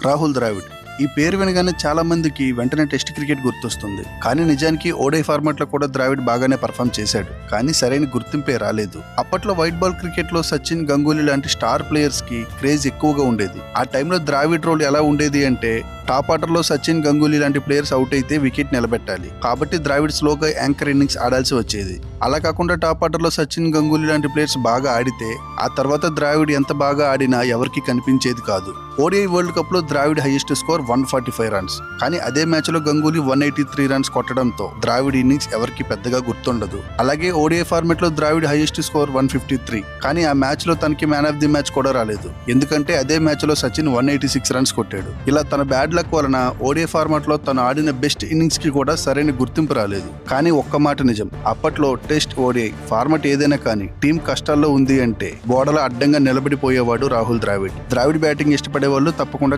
రాహుల్ ద్రావిడ్. ఈ పేరు వినగానే చాలా మందికి వెంటనే టెస్ట్ క్రికెట్ గుర్తొస్తుంది. కానీ నిజానికి ఓడై ఫార్మాట్ లో కూడా ద్రావిడ్ బాగానే పర్ఫామ్ చేశాడు. కానీ సరైన గుర్తింపే రాలేదు. అప్పట్లో వైట్ బాల్ క్రికెట్ లో సచిన్, గంగూలీ లాంటి స్టార్ ప్లేయర్స్ కి క్రేజ్ ఎక్కువగా ఉండేది. ఆ టైంలో ద్రావిడ్ రోల్ ఎలా ఉండేది అంటే, టాప్ ఆర్డర్ లో సచిన్, గంగూలీ లాంటి ప్లేయర్స్ అవుట్ అయితే వికెట్ నిలబెట్టాలి. కాబట్టి ద్రావిడ్ స్లోగా యాంకర్ ఇన్నింగ్స్ ఆడాల్సి వచ్చేది. అలా కాకుండా టాప్ ఆర్డర్ లో సచిన్, గంగూలీ లాంటి ప్లేయర్స్ బాగా ఆడితే ఆ తర్వాత ద్రావిడ్ ఎంత బాగా ఆడినా ఎవరికి కనిపించేది కాదు. ఓడిఐ వరల్డ్ కప్ లో ద్రావిడ్ హైయెస్ట్ స్కోర్ 145 రన్స్. కానీ అదే మ్యాచ్ లో గంగూలీ 183 రన్స్ కొట్టడంతో ద్రావిడ్ ఇన్నింగ్స్ ఎవరికి పెద్దగా గుర్తుండదు. అలాగే ఓడిఐ ఫార్మాట్ లో ద్రావిడ్ హైయెస్ట్ స్కోర్ 153. కానీ ఆ మ్యాచ్ లో తనకి మ్యాన్ ఆఫ్ ది మ్యాచ్ కూడా రాలేదు. ఎందుకంటే అదే మ్యాచ్ లో సచిన్ 186 రన్స్ కొట్టాడు. ఇలా తన బ్యాడ్ లక్ వలన ఓడిఐ ఫార్మాట్ లో తను ఆడిన బెస్ట్ ఇన్నింగ్స్ కి కూడా సరైన గుర్తింపు రాలేదు. కానీ ఒక్క మాట నిజం, అప్పట్లో టెస్ట్, ఓడిఐ ఫార్మాట్ ఏదైనా కానీ టీం కష్టాల్లో ఉంది అంటే గోడల అడ్డంగా నిలబడిపోయేవాడు రాహుల్ ద్రావిడ్. ద్రావిడ్ బ్యాటింగ్ ఇష్టపడే వాళ్ళు తప్పకుండా